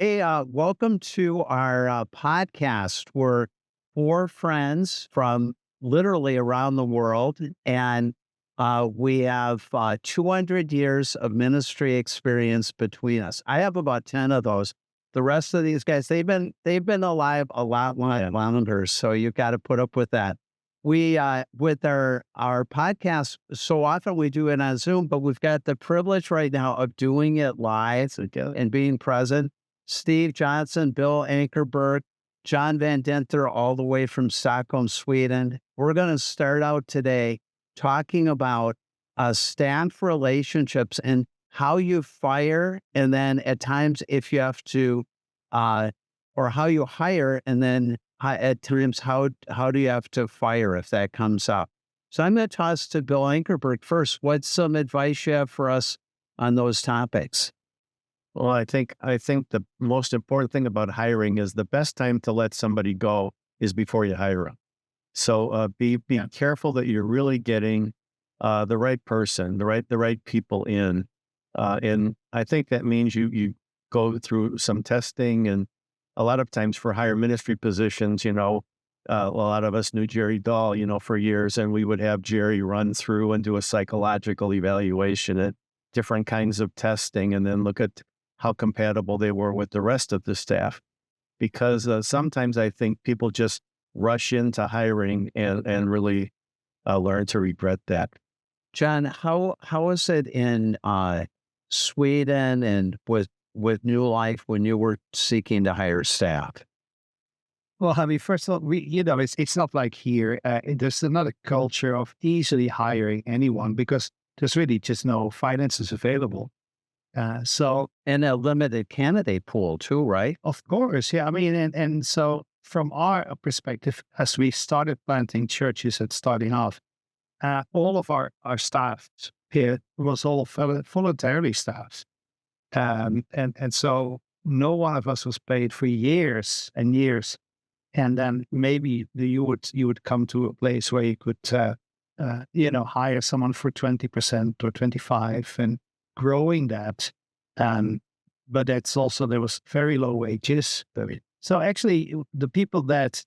Hey, welcome to our podcast. We're four friends from literally around the world, and we have 200 years of ministry experience between us. I have about 10 of those. The rest of these guys, they've been alive a lot longer, so you've got to put up with that. We with our podcast, so often we do it on Zoom, but we've got the privilege right now of doing it live and being present. Steve Johnson, Bill Ankerberg, John Van Denter, all the way from Stockholm, Sweden. We're going to start out today talking about staff relationships and how you fire, and then at times if you have to, or how you hire, and then at times how do you have to fire if that comes up. So I'm going to toss to Bill Ankerberg first. What's some advice you have for us on those topics? Well, I think the most important thing about hiring is the best time to let somebody go is before you hire them. So be careful that you're really getting the right person, the right people in, and I think that means you go through some testing. And a lot of times for higher ministry positions, a lot of us knew Jerry Dahl, for years, and we would have Jerry run through and do a psychological evaluation and different kinds of testing, and then look at how compatible they were with the rest of the staff. Because sometimes I think people just rush into hiring and really learn to regret that. John, how is it in Sweden and with New Life when you were seeking to hire staff? Well, I mean, first of all, it's not like here. There's another culture of easily hiring anyone because there's really just no finances available. So, And a limited candidate pool too, right? of course, yeah. I mean, and so from our perspective, as we started planting churches and starting off, all of our staff here was all voluntarily staffed, and so no one of us was paid for years and years. And then maybe you would come to a place where you could hire someone for 20% or 25 and growing that. Um, but that's also there was very low wages. So actually, the people that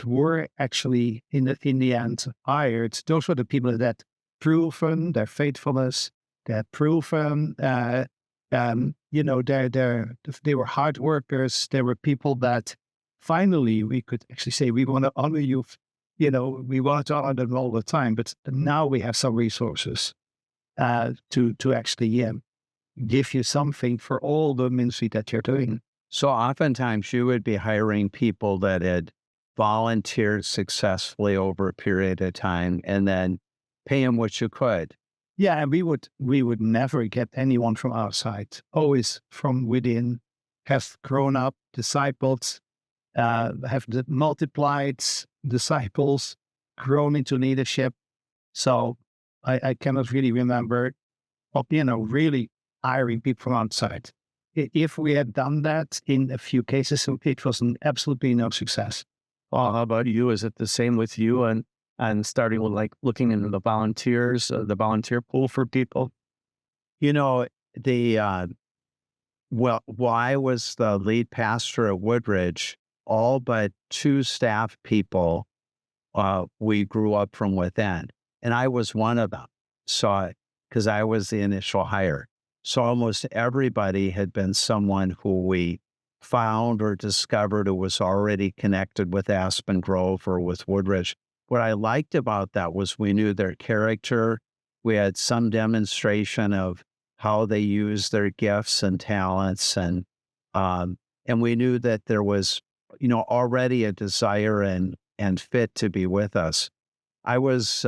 were actually in the end hired, those were the people that proven their faithfulness, that proven they were hard workers. They were people that finally we could actually say we want to honor you. We want to honor them all the time, but now we have some resources to actually give you something for all the ministry that you're doing. So oftentimes you would be hiring people that had volunteered successfully over a period of time and then pay them what you could. Yeah, and we would never get anyone from outside. Always from within. Have grown up, discipled, have multiplied disciples, grown into leadership. So I cannot really remember, really hiring people from outside. If we had done that in a few cases, it was absolutely no success. Well, how about you? Is it the same with you and starting with like looking into the volunteers, the volunteer pool for people? You know, while I was the lead pastor at Woodridge, all but two staff people, we grew up from within, and I was one of them. So, because I was the initial hire. So almost everybody had been someone who we found or discovered who was already connected with Aspen Grove or with Woodridge. What I liked about that was we knew their character. We had some demonstration of how they used their gifts and talents, and we knew that there was, already a desire and fit to be with us. I was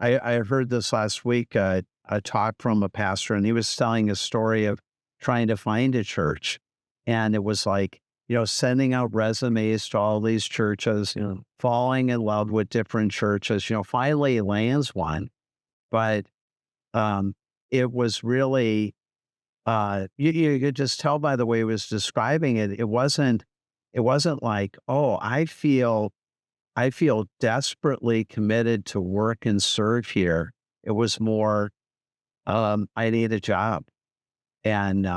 I heard this last week, a talk from a pastor, and he was telling a story of trying to find a church. And it was like, sending out resumes to all these churches, falling in love with different churches, finally he lands one. But it was really, you could just tell by the way he was describing it, it wasn't like, oh, I feel desperately committed to work and serve here. It was more, I need a job. And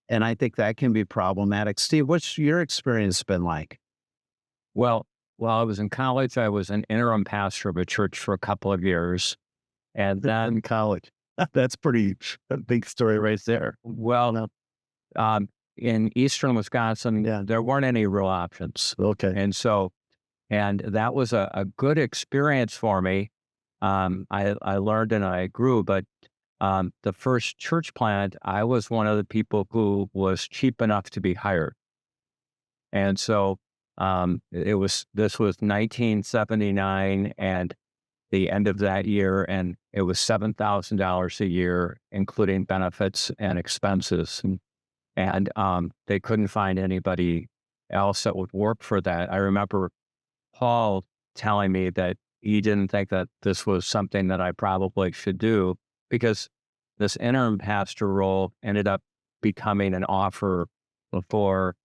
And I think that can be problematic. Steve, what's your experience been like? Well, while I was in college, I was an interim pastor of a church for a couple of years. And In then, college. That's a big story right there. well, No. um, in eastern Wisconsin, Yeah. there weren't any real options. Okay. And so, and that was a good experience for me. I learned and I grew, but the first church plant, I was one of the people who was cheap enough to be hired. And so this was 1979 and the end of that year, and it was $7,000 a year, including benefits and expenses. And they couldn't find anybody else that would work for that. I remember Paul telling me that he didn't think that this was something that I probably should do because this interim pastor role ended up becoming an offer for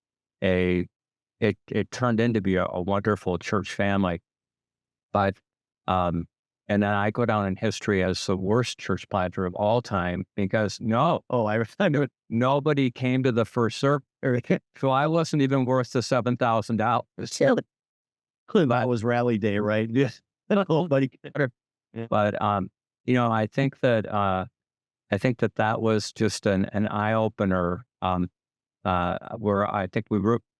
a it turned into be a wonderful church family. But um and then I go down in history as the worst church planter of all time because Oh, I know it. nobody came to the first service. So I wasn't even worth the $7,000. That was rally day, right? Yeah. Nobody. Yeah. But I think that that was just an eye opener where I think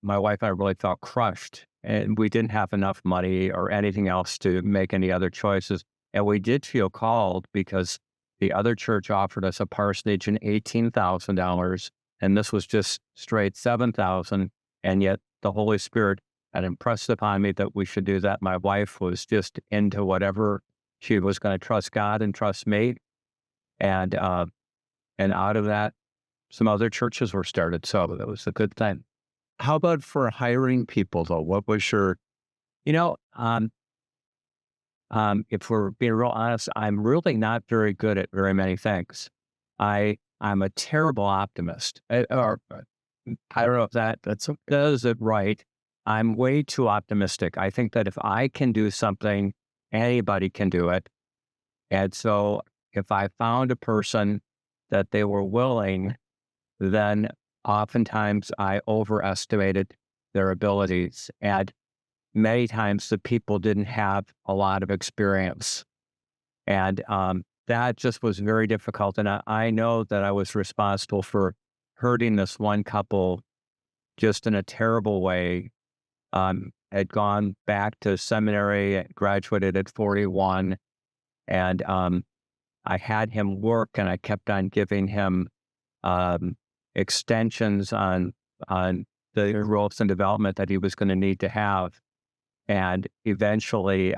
my wife and I really felt crushed, and we didn't have enough money or anything else to make any other choices. And we did feel called because the other church offered us a parsonage and $18,000, and this was just straight 7,000. And yet the Holy Spirit had impressed upon me that we should do that. My wife was just into whatever she was going to trust God and trust me, and out of that, some other churches were started. So that was a good thing. How about for hiring people, though? What was your, You know, if we're being real honest, I'm really not very good at very many things. I'm a terrible optimist. I don't know if that That's okay. does it right. I'm way too optimistic. I think that if I can do something, anybody can do it. And so if I found a person that they were willing, then oftentimes I overestimated their abilities. And many times the people didn't have a lot of experience. And that just was very difficult. And I know that I was responsible for hurting this one couple just in a terrible way. Had gone back to seminary, graduated at 41, and I had him work, and I kept on giving him um, extensions on the growth and development that he was going to need to have. And eventually,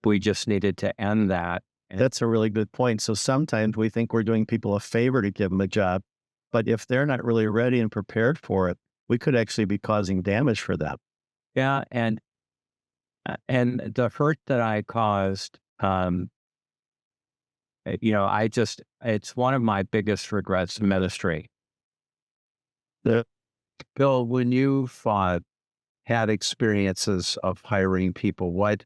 we just needed to end that. That's a really good point. So sometimes we think we're doing people a favor to give them a job, but if they're not really ready and prepared for it, we could actually be causing damage for them. Yeah, and the hurt that I caused, it's one of my biggest regrets in ministry. Bill, when you've had experiences of hiring people, what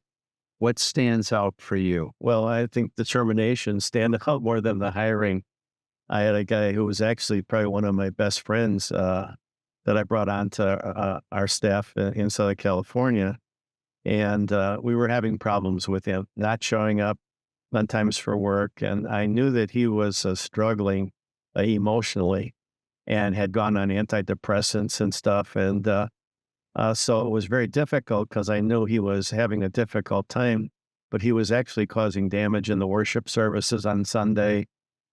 stands out for you? Well, I think determination stand out more than the hiring. I had a guy who was actually probably one of my best friends that I brought onto our staff in Southern California. And we were having problems with him not showing up on times for work. And I knew that he was struggling emotionally and had gone on antidepressants and stuff. And so it was very difficult because I knew he was having a difficult time, but he was actually causing damage in the worship services on Sunday.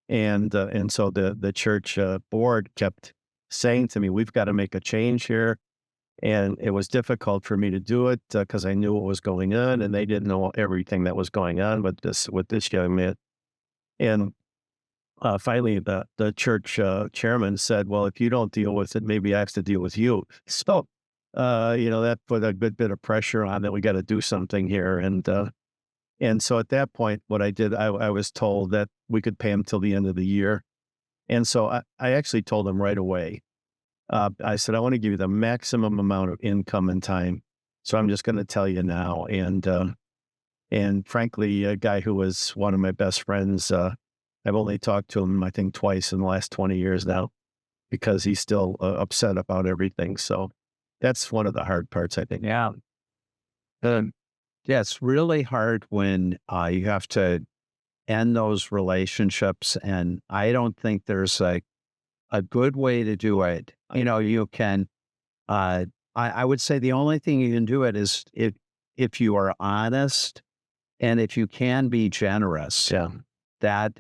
And so the church board kept saying to me, "We've got to make a change here." And it was difficult for me to do it because I knew what was going on, and they didn't know everything that was going on with this young man. And finally, the church chairman said, "Well, if you don't deal with it, maybe I have to deal with you." So, that put a good bit of pressure on that. We got to do something here, and so at that point, what I did, I was told that we could pay him till the end of the year, and so I actually told him right away. I said, "I want to give you the maximum amount of income and time, so I'm just going to tell you now." And frankly, a guy who was one of my best friends, I've only talked to him, I think, twice in the last 20 years now. because he's still upset about everything. So that's one of the hard parts, I think. Yeah. Um, Yeah, it's really hard when you have to end those relationships. And I don't think there's a good way to do it. You know, you can, I would say the only thing you can do it is if you are honest and if you can be generous, Yeah. that,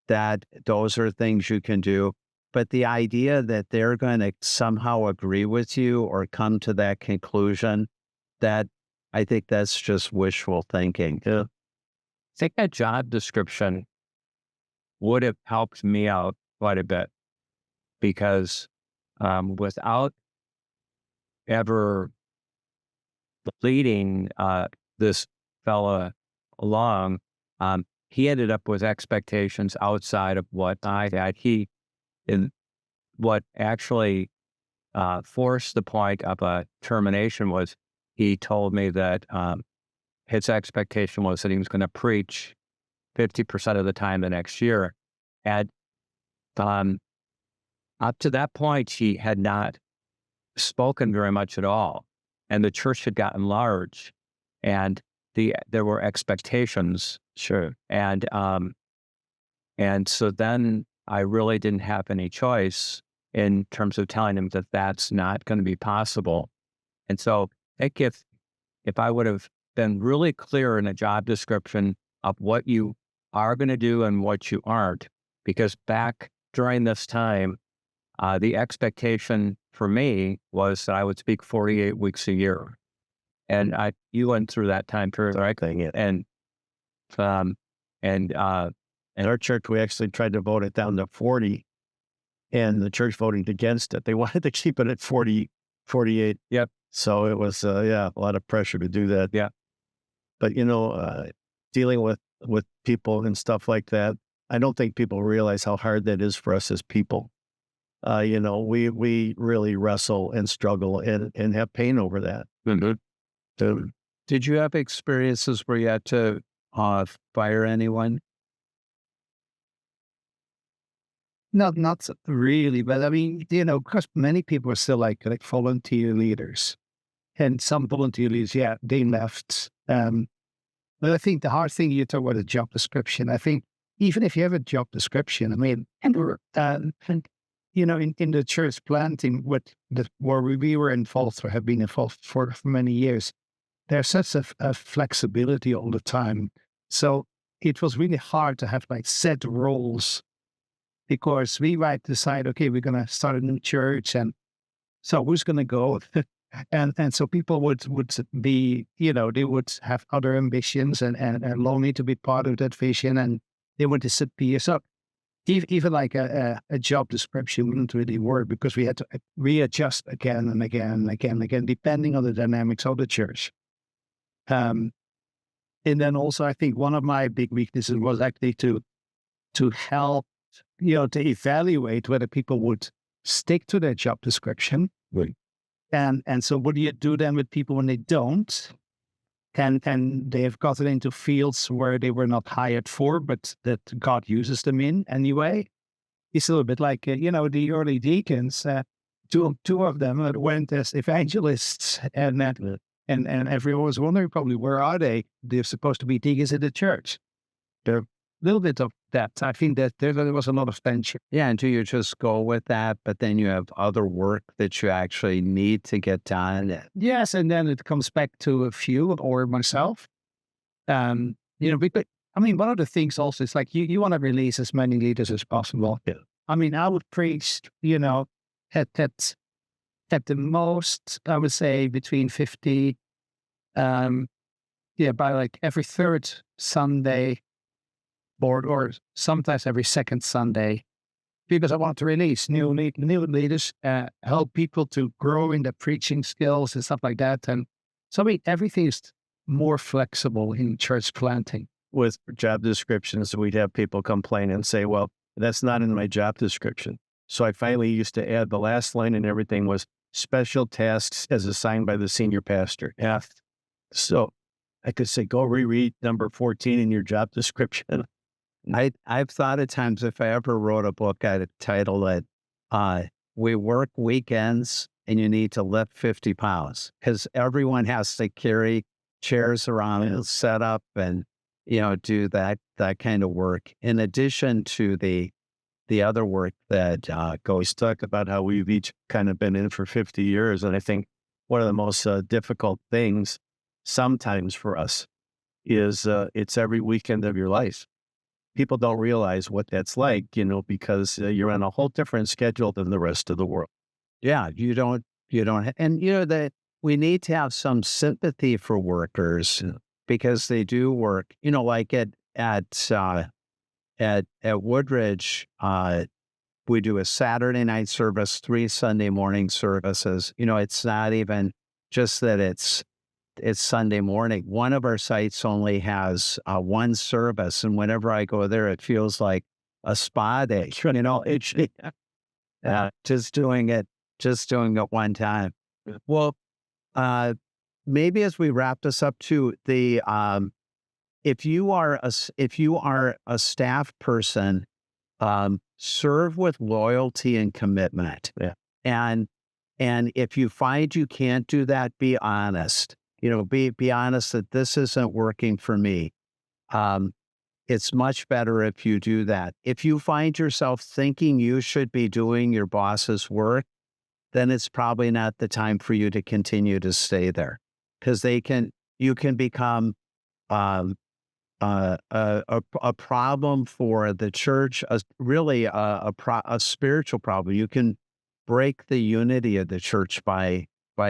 that those are things you can do. But the idea that they're going to somehow agree with you or come to that conclusion, that I think that's just wishful thinking. Yeah. I think a job description would have helped me out quite a bit because without ever leading this fella along, he ended up with expectations outside of what I had. In what actually forced the point of a termination was he told me that his expectation was that he was going to preach 50% of the time the next year. And um, up to that point, he had not spoken very much at all. And the church had gotten large and there were expectations. Sure. And so then I really didn't have any choice in terms of telling him that that's not going to be possible. And so I think if I would have been really clear in a job description of what you are going to do and what you aren't, because back during this time, the expectation for me was that I would speak 48 weeks a year. And you went through that time period, right? Yeah. And um, and In our church, we actually tried to vote it down to 40, and the church voted against it. They wanted to keep it at 40, 48. Yep. So it was, a lot of pressure to do that. Yeah. But, dealing with people and stuff like that, I don't think people realize how hard that is for us as people. We really wrestle and struggle and have pain over that. Mm-hmm. Did you have experiences where you had to fire anyone? Not really, but I mean, because many people are still like volunteer leaders, and some volunteer leaders, yeah, they left. But I think the hard thing you talk about a job description. I think even if you have a job description, I mean, in the church planting, where we were involved or have been involved for many years, there's such a flexibility all the time. So it was really hard to have like set roles because we might decide, okay, we're going to start a new church, and so who's going to go? And so people would be, they would have other ambitions and longing to be part of that vision, and they would disappear. So even like a job description wouldn't really work because we had to readjust again and again and again and again, depending on the dynamics of the church. And then also, I think one of my big weaknesses was actually to help, to evaluate whether people would stick to their job description. Right. And so what do you do then with people when they don't? And they have gotten into fields where they were not hired for, but that God uses them in anyway. It's a little bit like, the early deacons, two of them went as evangelists, and everyone was wondering probably, where are they? They're supposed to be deacons in the church. They're a little bit of that. I think that there was a lot of tension. Yeah, and do you just go with that, but then you have other work that you actually need to get done? Yes, and then it comes back to a few or myself. Because, I mean, one of the things also is like you want to release as many leaders as possible. Yeah. I mean, I would preach, at the most, I would say between 50, by like every third Sunday, or sometimes every second Sunday, because I want to release new leaders, help people to grow in their preaching skills and stuff like that. And so, I mean, everything is more flexible in church planting. With job descriptions, we'd have people complain and say, well, that's not in my job description. So I finally used to add the last line, and everything was special tasks as assigned by the senior pastor. Yeah. So I could say, go reread number 14 in your job description. I've thought at times if I ever wrote a book, I'd title it we work weekends and you need to lift 50 pounds because everyone has to carry chairs around and set up and, do that kind of work in addition to the other work that goes. Talk about how we've each kind of been in for 50 years. And I think one of the most difficult things sometimes for us is it's every weekend of your life. People don't realize what that's like, because you're on a whole different schedule than the rest of the world. Yeah, and that we need to have some sympathy for workers because they do work, like at Woodridge, we do a Saturday night service, 3 Sunday morning services. It's not even just that it's Sunday morning. One of our sites only has one service, and whenever I go there, it feels like a spa day. It's just doing it one time. Well, maybe as we wrap this up too, if you are a staff person, serve with loyalty and commitment. Yeah. And if you find you can't do that, be honest. Be honest that this isn't working for me. It's much better if you do that. If you find yourself thinking you should be doing your boss's work, then it's probably not the time for you to continue to stay there because you can become a problem for the church, really a spiritual problem. You can break the unity of the church by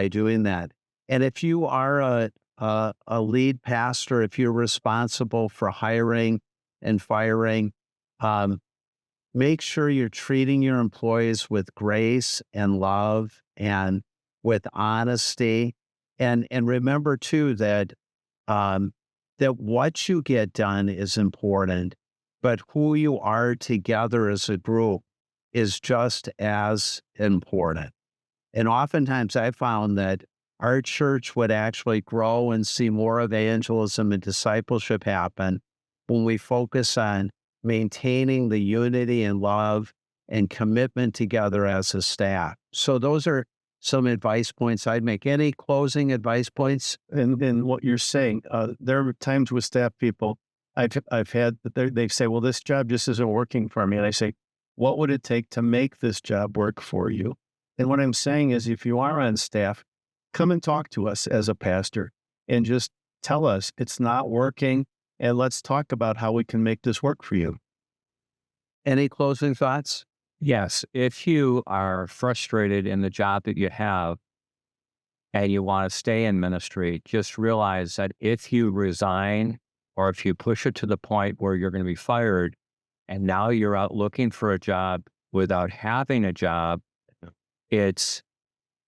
doing that. And if you are a lead pastor, if you're responsible for hiring and firing, make sure you're treating your employees with grace and love and with honesty. And remember too that that what you get done is important, but who you are together as a group is just as important. And oftentimes I found that our church would actually grow and see more evangelism and discipleship happen when we focus on maintaining the unity and love and commitment together as a staff. So those are some advice points I'd make. Any closing advice points? And what you're saying, there are times with staff people I've had that they say, well, this job just isn't working for me. And I say, what would it take to make this job work for you? And what I'm saying is, if you are on staff, come and talk to us as a pastor and just tell us it's not working. And let's talk about how we can make this work for you. Any closing thoughts? Yes, if you are frustrated in the job that you have and you want to stay in ministry, just realize that if you resign or if you push it to the point where you're going to be fired and now you're out looking for a job without having a job, it's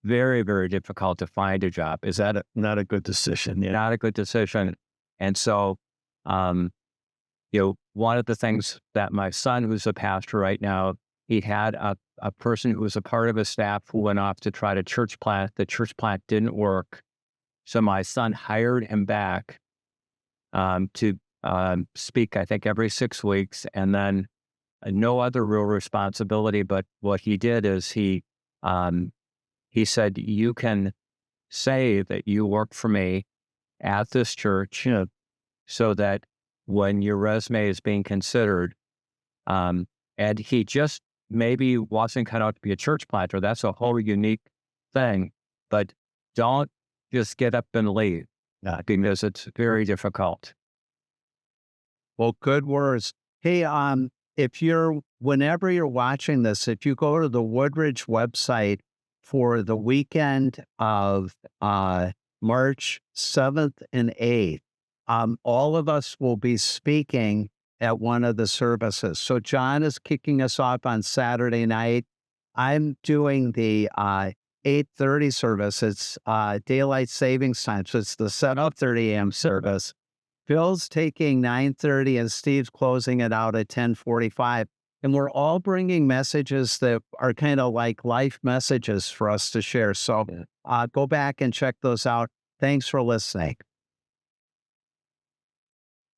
very, very difficult to find a job. Is that Not a good decision. Yeah. not a good decision? And so, one of the things that my son, who's a pastor right now, he had a person who was a part of his staff who went off to try to church plant. The church plant didn't work. So my son hired him back to speak, I think, every 6 weeks, and then no other real responsibility. But what he did is he said, you can say that you work for me at this church so that when your resume is being considered, and he just maybe wasn't cut out to be a church planter. That's a whole unique thing, but don't just get up and leave because it's very difficult. Well, good words. Hey, whenever you're watching this, if you go to the Woodridge website for the weekend of March 7th and 8th, all of us will be speaking at one of the services. So John is kicking us off on Saturday night. I'm doing the 8:30 service. It's daylight savings time, so it's the 7:30 a.m. service. Phil's taking 9:30 and Steve's closing it out at 10:45. And we're all bringing messages that are kind of like life messages for us to share. So go back and check those out. Thanks for listening.